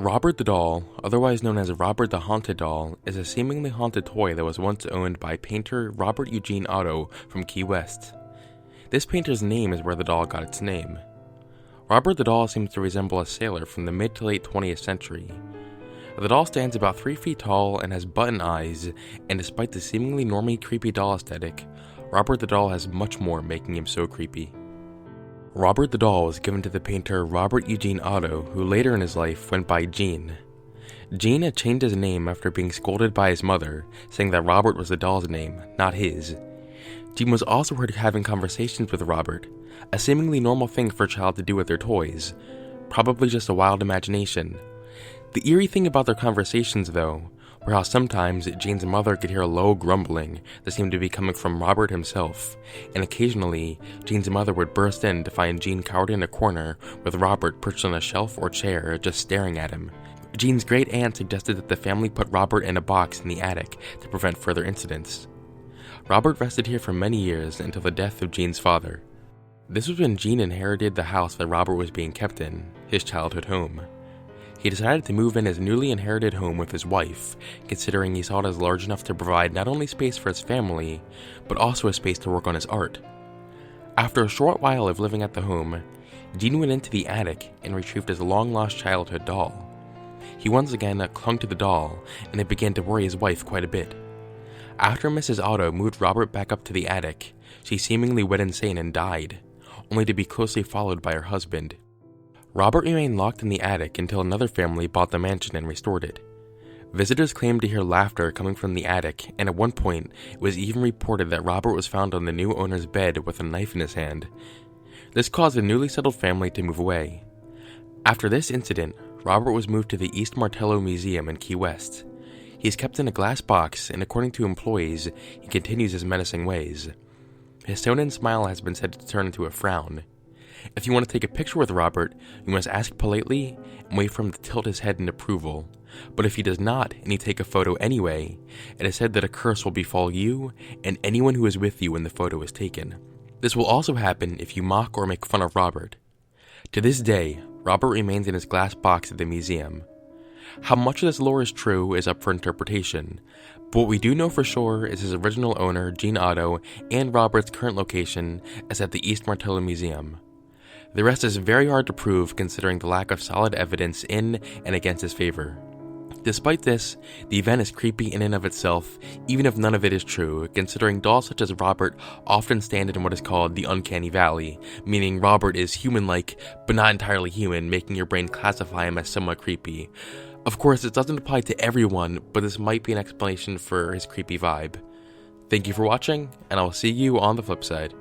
Robert the Doll, otherwise known as Robert the Haunted Doll, is a seemingly haunted toy that was once owned by painter Robert Eugene Otto from Key West. This painter's name is where the doll got its name. Robert the Doll seems to resemble a sailor from the mid to late 20th century. The doll stands about 3 feet tall and has button eyes, and despite the seemingly normally creepy doll aesthetic, Robert the Doll has much more, making him so creepy. Robert the Doll was given to the painter Robert Eugene Otto, who later in his life went by Gene. Gene had changed his name after being scolded by his mother, saying that Robert was the doll's name, not his. Gene was also heard having conversations with Robert, a seemingly normal thing for a child to do with their toys, probably just a wild imagination. The eerie thing about their conversations, though, were how sometimes Gene's mother could hear a low grumbling that seemed to be coming from Robert himself, and occasionally, Gene's mother would burst in to find Gene cowered in a corner with Robert perched on a shelf or chair just staring at him. Gene's great aunt suggested that the family put Robert in a box in the attic to prevent further incidents. Robert rested here for many years until the death of Gene's father. This was when Gene inherited the house that Robert was being kept in, his childhood home. He decided to move in his newly inherited home with his wife, considering he saw it as large enough to provide not only space for his family, but also a space to work on his art. After a short while of living at the home, Gene went into the attic and retrieved his long-lost childhood doll. He once again clung to the doll, and it began to worry his wife quite a bit. After Mrs. Otto moved Robert back up to the attic, she seemingly went insane and died, only to be closely followed by her husband. Robert remained locked in the attic until another family bought the mansion and restored it. Visitors claimed to hear laughter coming from the attic, and at one point, it was even reported that Robert was found on the new owner's bed with a knife in his hand. This caused the newly settled family to move away. After this incident, Robert was moved to the East Martello Museum in Key West. He is kept in a glass box, and according to employees, he continues his menacing ways. His tone and smile has been said to turn into a frown. If you want to take a picture with Robert, you must ask politely and wait for him to tilt his head in approval. But if he does not, and you take a photo anyway, it is said that a curse will befall you and anyone who is with you when the photo is taken. This will also happen if you mock or make fun of Robert. To this day, Robert remains in his glass box at the museum. How much of this lore is true is up for interpretation, but what we do know for sure is his original owner, Gene Otto, and Robert's current location is at the East Martello Museum. The rest is very hard to prove considering the lack of solid evidence in and against his favor. Despite this, the event is creepy in and of itself, even if none of it is true, considering dolls such as Robert often stand in what is called the uncanny valley, meaning Robert is human-like, but not entirely human, making your brain classify him as somewhat creepy. Of course, this doesn't apply to everyone, but this might be an explanation for his creepy vibe. Thank you for watching, and I will see you on the flip side.